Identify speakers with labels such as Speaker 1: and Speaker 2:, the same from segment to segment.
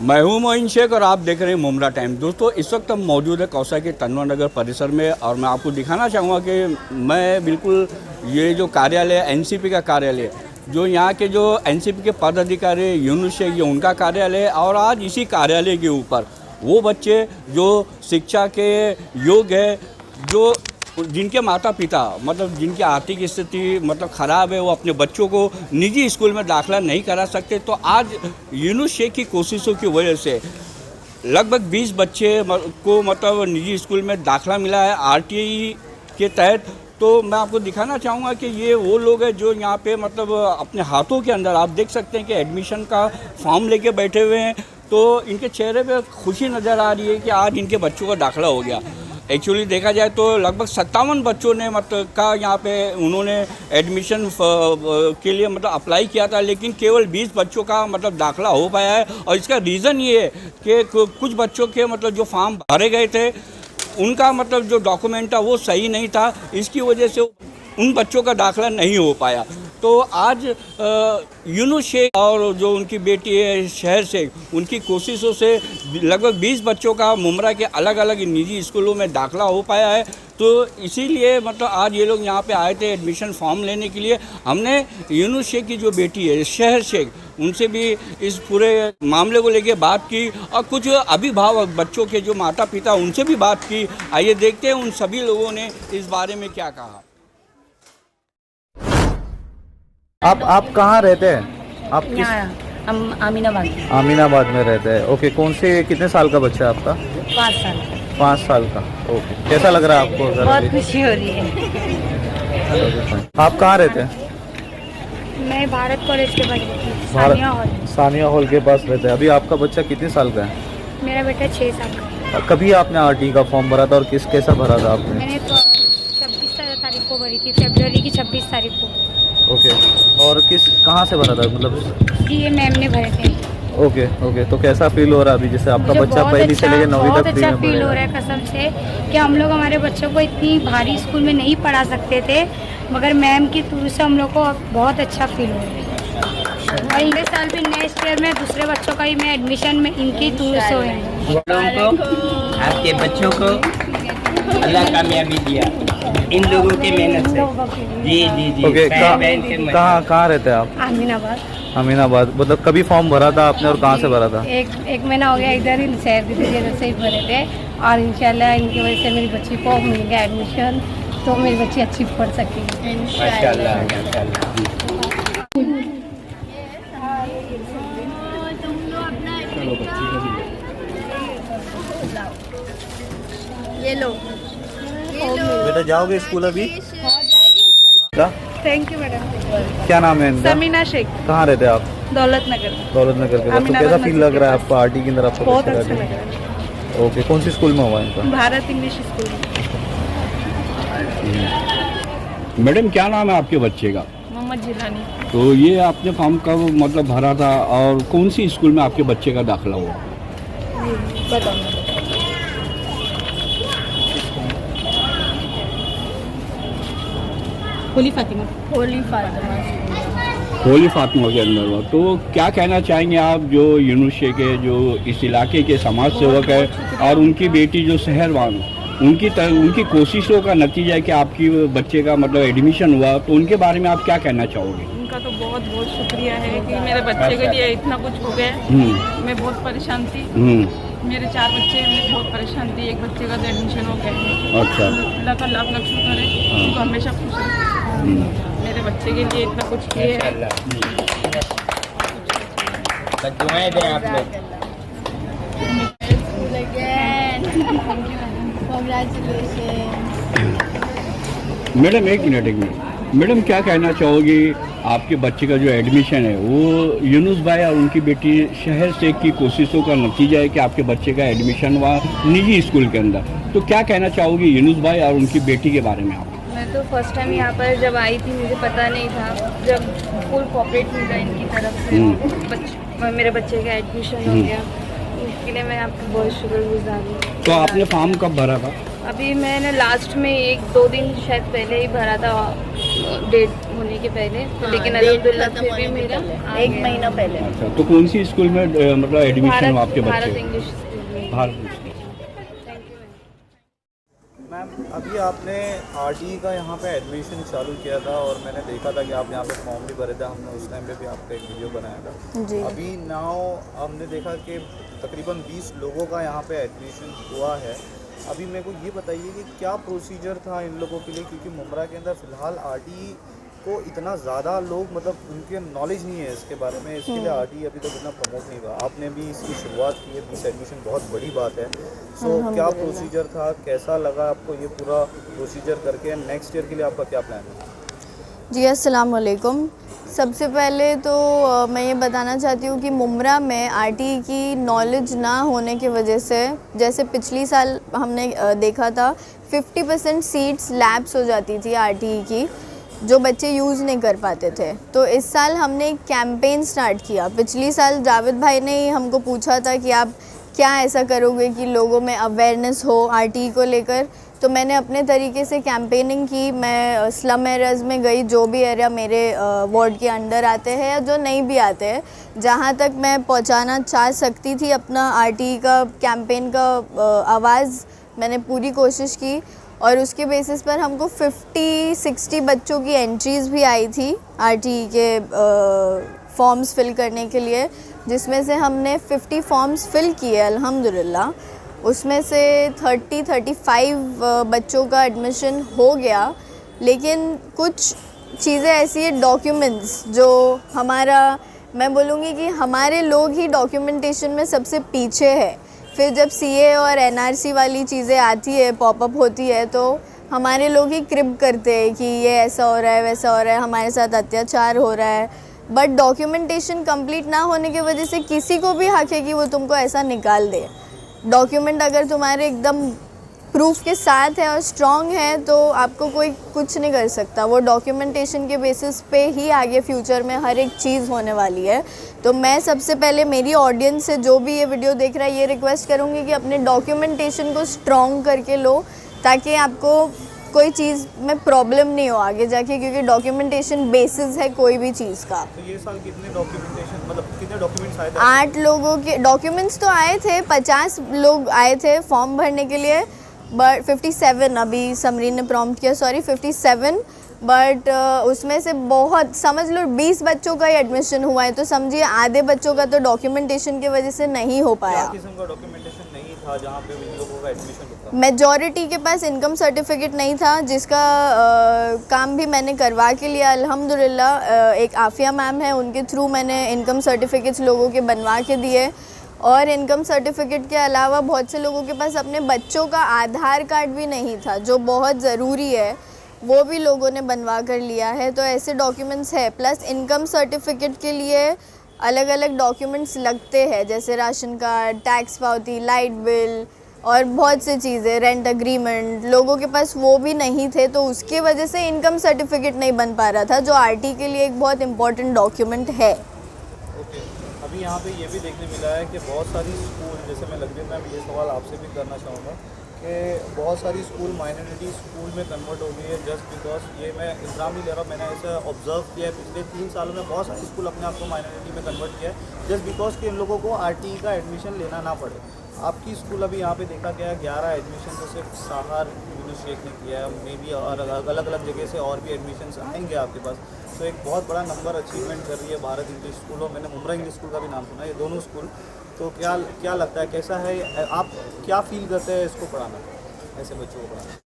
Speaker 1: मैं हूं मोइन शेख और आप देख रहे हैं मुमरा टाइम। दोस्तों, इस वक्त हम मौजूद है कौसा के तनवर नगर परिसर में और मैं आपको दिखाना चाहूँगा कि मैं बिल्कुल ये जो कार्यालय एनसीपी का कार्यालय, जो यहाँ के जो एनसीपी के पदाधिकारी यूनुस शेख, ये उनका कार्यालय है। और आज इसी कार्यालय के ऊपर वो बच्चे जो शिक्षा के योग्य है, जो जिनके माता पिता मतलब जिनकी आर्थिक स्थिति मतलब ख़राब है, वो अपने बच्चों को निजी स्कूल में दाखिला नहीं करा सकते, तो आज यूनुस शेख की कोशिशों की वजह से लगभग 20 बच्चे को मतलब निजी स्कूल में दाखिला मिला है आरटीई के तहत। तो मैं आपको दिखाना चाहूँगा कि ये वो लोग हैं जो यहाँ पे मतलब अपने हाथों के अंदर आप देख सकते हैं कि एडमिशन का फॉर्म लेके बैठे हुए हैं। तो इनके चेहरे पे खुशी नज़र आ रही है कि आज इनके बच्चों का दाखिला हो गया। एक्चुअली देखा जाए तो लगभग 57 बच्चों ने मतलब का यहाँ पे उन्होंने एडमिशन के लिए मतलब अप्लाई किया था, लेकिन केवल 20 बच्चों का मतलब दाखिला हो पाया है। और इसका रीज़न ये है कि कुछ बच्चों के मतलब जो फॉर्म भरे गए थे उनका मतलब जो डॉक्यूमेंट था वो सही नहीं था, इसकी वजह से उन बच्चों का दाखिला नहीं हो पाया। तो आज यूनुस शेख और जो उनकी बेटी है शहर शेख, उनकी कोशिशों से लगभग 20 बच्चों का मुमरा के अलग अलग निजी स्कूलों में दाखिला हो पाया है। तो इसीलिए मतलब आज ये लोग यहाँ पे आए थे एडमिशन फॉर्म लेने के लिए। हमने यूनुस शेख की जो बेटी है शहर शेख, उनसे भी इस पूरे मामले को लेके बात की और कुछ अभिभावक बच्चों के जो माता पिता उनसे भी बात की। आइए देखते हैं उन सभी लोगों ने इस बारे में क्या कहा।
Speaker 2: आप कहाँ रहते हैं? आप किस?
Speaker 3: हम अमीनाबाद।
Speaker 2: अमीनाबाद में रहते हैं। ओके, कौन से कितने साल का बच्चा है आपका?
Speaker 3: 5 साल।
Speaker 2: 5 साल का। ओके, कैसा लग रहा है आपको?
Speaker 3: बहुत खुशी हो रही है।
Speaker 2: आप कहाँ रहते हैं?
Speaker 3: मैं भारत कॉलेज के पास रहती हूँ, सानिया हॉल।
Speaker 2: सानिया हॉल के पास रहते हैं। अभी आपका बच्चा कितने साल का है?
Speaker 3: मेरा बेटा 6 साल का।
Speaker 2: कभी आपने आरटी का फॉर्म भरा था और कैसा भरा था आपने?
Speaker 3: मैंने तो 26 तारीख को भरी थी, फरवरी की 26 तारीख को।
Speaker 2: ओके, और कहाँ से भरा था मतलब?
Speaker 3: ये मैम ने भरे थे।
Speaker 2: ओके, तो कैसा फील हो रहा है अभी जैसे आपका बच्चा पहली से लेकर 9वीं तक?
Speaker 3: बहुत अच्छा फील हो रहा है कसम से कि हम लोग हमारे बच्चों को इतनी भारी स्कूल में नहीं पढ़ा सकते थे, मगर मैम की थ्रू से हम लोग को बहुत अच्छा फील हो रहा है। और अगले साल भी नेक्स्ट ईयर में दूसरे बच्चों का भी मैं एडमिशन में इनकी थ्रू से होंगे।
Speaker 4: आपके बच्चों को अल्लाह कामयाबी दिया इन लोगों के मेहनत से। जी।
Speaker 2: ओके, कहाँ रहते हैं आप? अमीनाबाद। मतलब कभी फॉर्म भरा था आपने और कहाँ से भरा था?
Speaker 3: एक महीना हो गया, इधर ही शहर इधर से ही भरे थे और इंशाल्लाह इनकी वजह से मेरी बच्ची को मिल गया एडमिशन, तो मेरी बच्ची अच्छी पढ़ सकेगी
Speaker 4: माशाल्लाह।
Speaker 3: ये लो
Speaker 2: बेटा, जाओगे स्कूल अभी?
Speaker 3: Thank you madam.
Speaker 2: क्या नाम है इनका?
Speaker 3: समीना शेख।
Speaker 2: कहाँ रहते हैं आप?
Speaker 3: दौलत नगर
Speaker 2: के पास। तो कैसा फील लग रहा है आपको आरटी के अंदर? आपको
Speaker 3: बहुत अच्छा लग रहा है।
Speaker 2: ओके, कौन सी स्कूल में हुआ इनका?
Speaker 3: Bharat English school.
Speaker 1: मैडम, क्या नाम है आपके बच्चे का?
Speaker 3: मोहम्मद जिलानी।
Speaker 1: तो ये आपने फॉर्म कब मतलब भरा था और कौन सी स्कूल में आपके बच्चे का दाखिला हुआ?
Speaker 3: बताओ। होली फातिमा
Speaker 1: के अंदर हुआ। तो क्या कहना चाहेंगे आप जो यूनुस शेख है, जो इस इलाके के समाज सेवक है, और उनकी बेटी जो शहरवान, उनकी कोशिशों का नतीजा है कि आपकी बच्चे का मतलब एडमिशन हुआ, तो उनके बारे में आप क्या कहना चाहोगे?
Speaker 5: उनका तो बहुत बहुत शुक्रिया है कि मेरे बच्चे के लिए इतना कुछ हो गया। मैं बहुत परेशान थी, मेरे 4 बच्चे हैं, मैं बहुत परेशान थी। एक बच्चे का तो एडमिशन हो गया।
Speaker 1: अच्छा,
Speaker 5: अल्लाह का लाख लाख शुक्र है, उनको हमेशा खुश रखे। मेरे बच्चे के लिए इतना कुछ किए है।
Speaker 4: दुआएं दें आप लोग।
Speaker 1: मैडम एक मिनट मैडम, क्या कहना चाहोगी? आपके बच्चे का जो एडमिशन है वो यूनुस भाई और उनकी बेटी शहर शेख की कोशिशों का नतीजा है कि आपके बच्चे का एडमिशन हुआ निजी स्कूल के अंदर। तो क्या कहना चाहोगी यूनुस भाई और उनकी बेटी के बारे में आप?
Speaker 6: मैं तो फर्स्ट टाइम यहाँ पर जब आई थी, मुझे पता नहीं था, जब फुल कोऑपरेट मिला इनकी तरफ से मेरे बच्चे का एडमिशन हो गया, इसके लिए मैं आपको बहुत शुक्रगुजार हूँ।
Speaker 1: तो आपने फॉर्म कब भरा था?
Speaker 6: अभी मैंने लास्ट में 1-2 दिन शायद पहले ही भरा था, डेट होने के पहले, तो लेकिन अल्हम्दुलिल्लाह फिर भी मेरा 1 महीना पहले।
Speaker 1: अच्छा, तो कौन सी स्कूल में मतलब एडमिशन आपके
Speaker 6: भारत
Speaker 1: बच्चे?
Speaker 6: इंग्लिश स्कूल में।
Speaker 1: भारत।
Speaker 2: मैम अभी आपने आरटी का यहाँ पे एडमिशन चालू किया था और मैंने देखा था कि आप यहाँ पे फॉर्म भी भरे थे, हमने उस टाइम पे भी आपका एक वीडियो बनाया था
Speaker 7: जी।
Speaker 2: अभी नाउ हमने देखा कि तकरीबन 20 लोगों का यहाँ पे एडमिशन हुआ है। अभी मेरे को ये बताइए कि क्या प्रोसीजर था इन लोगों के लिए, क्योंकि मुमरा के अंदर फ़िलहाल आरटी को इतना ज़्यादा लोग मतलब उनके नॉलेज नहीं है इसके बारे में, इसके लिए आरटी अभी तक इतना प्रमोट नहीं हुआ। आपने भी इसकी शुरुआत की है, 20 एडमिशन बहुत बड़ी बात है। सो क्या प्रोसीजर था, कैसा लगा आपको ये पूरा प्रोसीजर करके? नेक्स्ट ईयर के लिए आपका क्या प्लान है?
Speaker 7: जी अस्सलाम वालेकुम। सबसे पहले तो मैं ये बताना चाहती हूँ कि मुमरा में आरटी की नॉलेज ना होने की वजह से, जैसे पिछली साल हमने देखा था 50% सीट्स लैप्स हो जाती थी आरटी की, जो बच्चे यूज़ नहीं कर पाते थे। तो इस साल हमने एक कैंपेन स्टार्ट किया। पिछली साल जावेद भाई ने ही हमको पूछा था कि आप क्या ऐसा करोगे कि लोगों में अवेयरनेस हो आरटी को लेकर, तो मैंने अपने तरीके से कैंपेनिंग की। मैं स्लम एरियाज़ में गई, जो भी एरिया मेरे वार्ड के अंडर आते हैं या जो नहीं भी आते हैं, जहाँ तक मैं पहुँचाना चाह सकती थी अपना आरटी का कैंपेन का आवाज़, मैंने पूरी कोशिश की। और उसके बेसिस पर हमको 50-60 बच्चों की एंट्रीज़ भी आई थी आरटी के फॉर्म्स फिल करने के लिए, जिसमें से हमने 50 फॉर्म्स फिल किए अल्हम्दुलिल्लाह। उसमें से 30-35 बच्चों का एडमिशन हो गया। लेकिन कुछ चीज़ें ऐसी है, डॉक्यूमेंट्स जो हमारा, मैं बोलूँगी कि हमारे लोग ही डॉक्यूमेंटेशन में सबसे पीछे है। फिर जब सीए और एनआरसी वाली चीज़ें आती है, पॉपअप होती है, तो हमारे लोग ही क्रिब करते हैं कि ये ऐसा हो रहा है, वैसा हो रहा है, हमारे साथ अत्याचार हो रहा है। बट डॉक्यूमेंटेशन कंप्लीट ना होने की वजह से किसी को भी हक है कि वो तुमको ऐसा निकाल दे। डॉक्यूमेंट अगर तुम्हारे एकदम प्रूफ के साथ है और स्ट्रॉन्ग है तो आपको कोई कुछ नहीं कर सकता। वो डॉक्यूमेंटेशन के बेसिस पे ही आगे फ्यूचर में हर एक चीज़ होने वाली है। तो मैं सबसे पहले मेरी ऑडियंस से, जो भी ये वीडियो देख रहा है, ये रिक्वेस्ट करूँगी कि अपने डॉक्यूमेंटेशन को स्ट्रॉन्ग करके लो, ताकि आपको कोई चीज़ में प्रॉब्लम नहीं हो आगे जाके, क्योंकि डॉक्यूमेंटेशन बेसिस है कोई भी चीज़ का।
Speaker 2: तो ये साल कितने डॉक्यूमेंटेशन, मतलब कितने डॉक्यूमेंट्स आए थे?
Speaker 7: 8 लोगों के डॉक्यूमेंट्स तो आए थे, 50 लोग आए थे फॉर्म भरने के लिए, बट 57 अभी समरीन ने प्रॉम्प्ट किया, सॉरी 57, बट उसमें से बहुत, समझ लो 20 बच्चों का ही एडमिशन हुआ है। तो समझिए आधे बच्चों का तो डॉक्यूमेंटेशन की वजह से नहीं हो पाया।
Speaker 2: क्या किस्म का डॉक्यूमेंटेशन नहीं था जहाँ पे इन लोगों का एडमिशन होता?
Speaker 7: मेजॉरिटी के पास इनकम सर्टिफिकेट नहीं था, जिसका काम भी मैंने करवा के लिया अल्हम्दुलिल्लाह। एक आफिया मैम है, उनके थ्रू मैंने इनकम सर्टिफिकेट्स लोगों के बनवा के दिए। और इनकम सर्टिफिकेट के अलावा बहुत से लोगों के पास अपने बच्चों का आधार कार्ड भी नहीं था, जो बहुत ज़रूरी है, वो भी लोगों ने बनवा कर लिया है। तो ऐसे डॉक्यूमेंट्स है। प्लस इनकम सर्टिफिकेट के लिए अलग अलग डॉक्यूमेंट्स लगते हैं, जैसे राशन कार्ड, टैक्स पावती, लाइट बिल और बहुत सी चीज़ें, रेंट एग्रीमेंट, लोगों के पास वो भी नहीं थे। तो उसकी वजह से इनकम सर्टिफिकेट नहीं बन पा रहा था, जो आरटी के लिए एक बहुत इंपॉर्टेंट डॉक्यूमेंट है।
Speaker 2: अभी यहाँ पे ये भी देखने मिला है कि बहुत सारी स्कूल, जैसे मैं लग मैम ये सवाल आपसे भी करना चाहूँगा कि बहुत सारी स्कूल माइनॉरिटी स्कूल में कन्वर्ट हो गई है, जस्ट बिकॉज, ये मैं इल्ज़ाम नहीं ले रहा, मैंने ऐसा ऑब्जर्व किया है पिछले 3 सालों में बहुत सारे स्कूल अपने आप को माइनॉरिटी में कन्वर्ट किया है, जस्ट बिकॉज कि इन लोगों को आरटी का एडमिशन लेना ना पड़े। आपकी स्कूल अभी यहाँ पे देखा गया है 11 एडमिशन तो सिर्फ साहर यूनिस शेख ने किया है, मे बी और अलग अलग जगह से और भी एडमिशन्स आएंगे आपके पास। तो एक बहुत बड़ा नंबर अचीवमेंट कर रही है भारत इंग्लिश स्कूल, और मैंने मुमरा इंग्लिश स्कूल का भी नाम सुना है, ये दोनों स्कूल। तो क्या लगता है, कैसा है, आप क्या फील करते हैं इसको पढ़ाना, ऐसे बच्चों को पढ़ाना?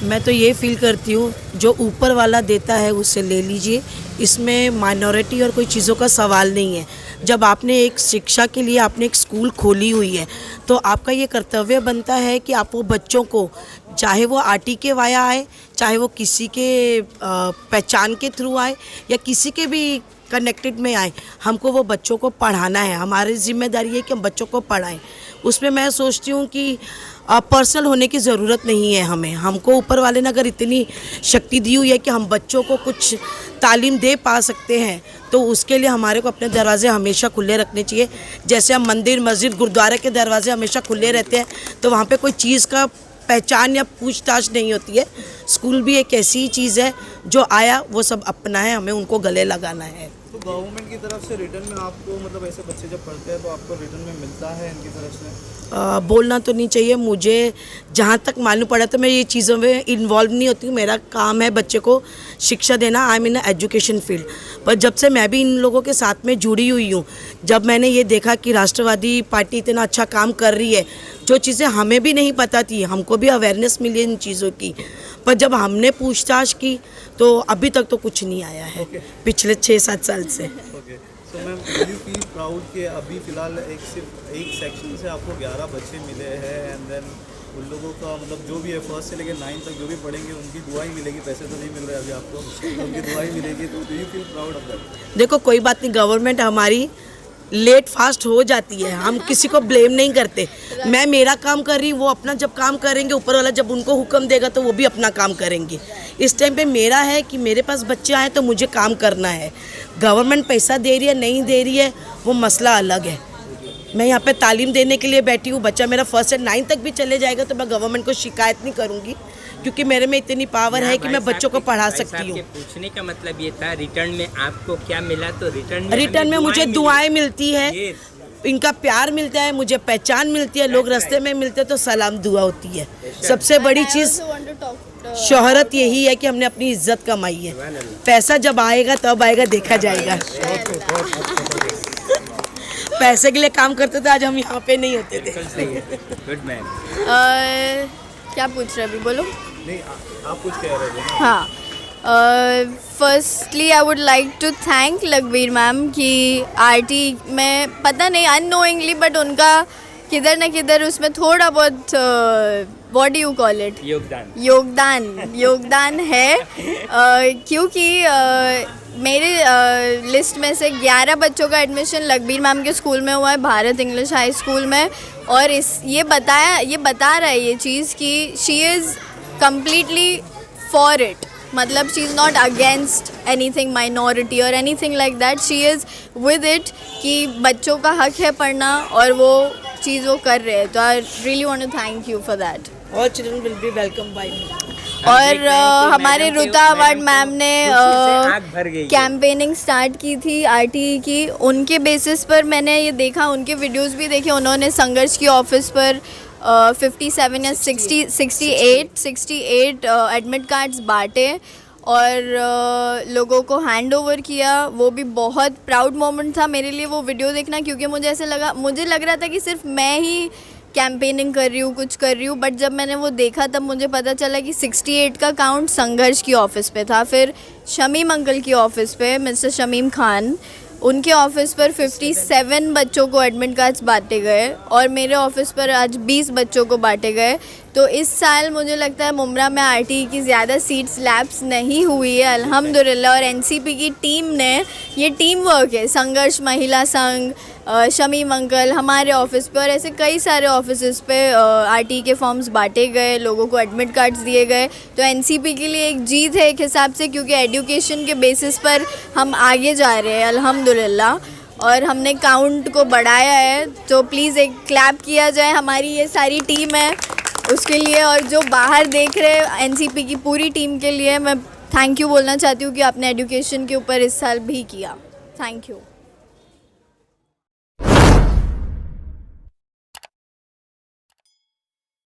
Speaker 8: मैं तो ये फील करती हूँ, जो ऊपर वाला देता है उससे ले लीजिए, इसमें माइनॉरिटी और कोई चीज़ों का सवाल नहीं है। जब आपने एक शिक्षा के लिए आपने एक स्कूल खोली हुई है, तो आपका ये कर्तव्य बनता है कि आप वो बच्चों को, चाहे वो आरटी के वाया आए, चाहे वो किसी के पहचान के थ्रू आए या किसी के भी कनेक्टेड में आए, हमको वो बच्चों को पढ़ाना है। हमारी जिम्मेदारी है कि हम बच्चों को पढ़ाएं। उसमें मैं सोचती हूँ कि पर्सनल होने की ज़रूरत नहीं है हमें। हमको ऊपर वाले ने अगर इतनी शक्ति दी हुई है कि हम बच्चों को कुछ तालीम दे पा सकते हैं, तो उसके लिए हमारे को अपने दरवाजे हमेशा खुले रखने चाहिए। जैसे हम मंदिर, मस्जिद, गुरुद्वारे के दरवाजे हमेशा खुले रहते हैं, तो वहाँ पे कोई चीज़ का पहचान या पूछताछ नहीं होती है। स्कूल भी एक ऐसी चीज़ है जो आया वो सब अपना है, हमें उनको गले लगाना है।
Speaker 2: तो गवर्नमेंट की तरफ से रिटर्न में आपको मतलब ऐसे बच्चे जब पढ़ते हैं तो आपको रिटर्न में मिलता है इनकी तरफ से?
Speaker 8: बोलना तो नहीं चाहिए, मुझे जहाँ तक मालूम पड़ा तो मैं ये चीज़ों में इन्वॉल्व नहीं होती हूँ। मेरा काम है बच्चे को शिक्षा देना, I am in education field. पर जब से मैं भी इन लोगों के साथ में जुड़ी हुई हूँ, जब मैंने ये देखा कि राष्ट्रवादी पार्टी इतना अच्छा काम कर रही है, जो चीज़ें हमें भी नहीं पता थी, हमको भी अवेयरनेस मिली इन चीज़ों की, पर जब हमने पूछताछ की तो अभी तक तो कुछ नहीं आया है पिछले 6-7 साल से।
Speaker 2: Okay, so ma'am will you feel proud कि अभी फ़िलहाल सिर्फ एक सेक्शन से आपको 11 बच्चे मिले हैं एंड देन उन लोगों का मतलब जो भी है 1st से लेकर 9th तक जो भी पढ़ेंगे उनकी दुआई मिलेगी, पैसे तो नहीं मिल रहे अभी आपको, तो उनकी दुआई मिलेगी, तो do you feel proud of that?
Speaker 8: देखो कोई बात नहीं, गवर्नमेंट हमारी लेट फास्ट हो जाती है, हम किसी को ब्लेम नहीं करते। मैं मेरा काम कर रही हूँ, वो अपना जब काम करेंगे, ऊपर वाला जब उनको हुक्म देगा तो वो भी अपना काम करेंगे। इस टाइम पे मेरा है कि मेरे पास बच्चे आए तो मुझे काम करना है। गवर्नमेंट पैसा दे रही है नहीं दे रही है वो मसला अलग है। मैं यहाँ पे तालीम देने के लिए बैठी हूँ, बच्चा मेरा 1st से 9th तक भी चले जाएगा तो मैं गवर्नमेंट को शिकायत नहीं करूँगी, क्योंकि मेरे में इतनी पावर है कि मैं बच्चों को पढ़ा सकती हूँ।
Speaker 4: पूछने का मतलब ये था रिटर्न में आपको क्या मिला, तो रिटर्न
Speaker 8: में मुझे दुआएं मिलती है, इनका प्यार मिलता है, मुझे पहचान मिलती है, लोग रास्ते में मिलते हैं तो सलाम दुआ होती है। सबसे बड़ी चीज़ शोहरत यही है कि हमने अपनी इज्जत कमाई है। पैसा जब आएगा तब आएगा, देखा जाएगा। पैसे के लिए काम करते थे, आज हम यहाँ पे नहीं होते थे।
Speaker 4: Good man.
Speaker 7: क्या पूछ रहे अभी, बोलो।
Speaker 2: नहीं आप कुछ कह रहे थे?
Speaker 7: हाँ, firstly I would like to thank Lakhbir ma'am कि आरटी में पता नहीं अननोइंगली बट उनका किधर न किधर उसमें थोड़ा बहुत what do you call it, योगदान है, क्योंकि मेरे लिस्ट में से 11 बच्चों का एडमिशन लखबीर मैम के स्कूल में हुआ है, भारत इंग्लिश हाई स्कूल में। और ये बता रहा है ये चीज़ कि she is completely for it, मतलब she is not against anything minority और anything like that, she is with it कि बच्चों का हक है पढ़ना और वो चीज़ वो कर रहे हैं। तो I really want to thank you for that.
Speaker 8: All children will be welcomed by me.
Speaker 7: और हमारे रुता अवार्ड मैम ने कैंपेनिंग स्टार्ट की थी आरटीई की, उनके बेसिस पर मैंने ये देखा, उनके वीडियोस भी देखे, उन्होंने संघर्ष की ऑफिस पर 57 या 68 एडमिट कार्ड्स बांटे और लोगों को हैंड ओवर किया। वो भी बहुत प्राउड मोमेंट था मेरे लिए वो वीडियो देखना, क्योंकि मुझे लग रहा था कि सिर्फ मैं ही कैंपेनिंग कर रही हूँ, कुछ कर रही हूँ, बट जब मैंने वो देखा तब मुझे पता चला कि 68 का काउंट संघर्ष की ऑफ़िस पे था, फिर शमीम अंकल की ऑफ़िस पे, मिस्टर शमीम खान, उनके ऑफ़िस पर 57 बच्चों को एडमिट कार्ड्स बांटे गए और मेरे ऑफ़िस पर आज 20 बच्चों को बांटे गए। तो इस साल मुझे लगता है मुमरा में आरटीई की ज़्यादा सीट्स लैप्स नहीं हुई है अल्हम्दुलिल्लाह। और एनसीपी की टीम ने, ये टीम वर्क है, संघर्ष महिला संघ, शमीम अंकल, हमारे ऑफिस पे और ऐसे कई सारे ऑफिसेज़ पे आरटीई के फॉर्म्स बांटे गए, लोगों को एडमिट कार्ड्स दिए गए। तो एनसीपी के लिए एक जीत है एक हिसाब से, क्योंकि एजुकेशन के बेसिस पर हम आगे जा रहे हैं अल्हम्दुलिल्लाह और हमने काउंट को बढ़ाया है। तो प्लीज़ एक क्लैप किया जाए, हमारी ये सारी टीम है उसके लिए, और जो बाहर देख रहे हैं एनसीपी की पूरी टीम के लिए मैं थैंक यू बोलना चाहती हूँ कि आपने एजुकेशन के ऊपर इस साल भी किया। Thank you.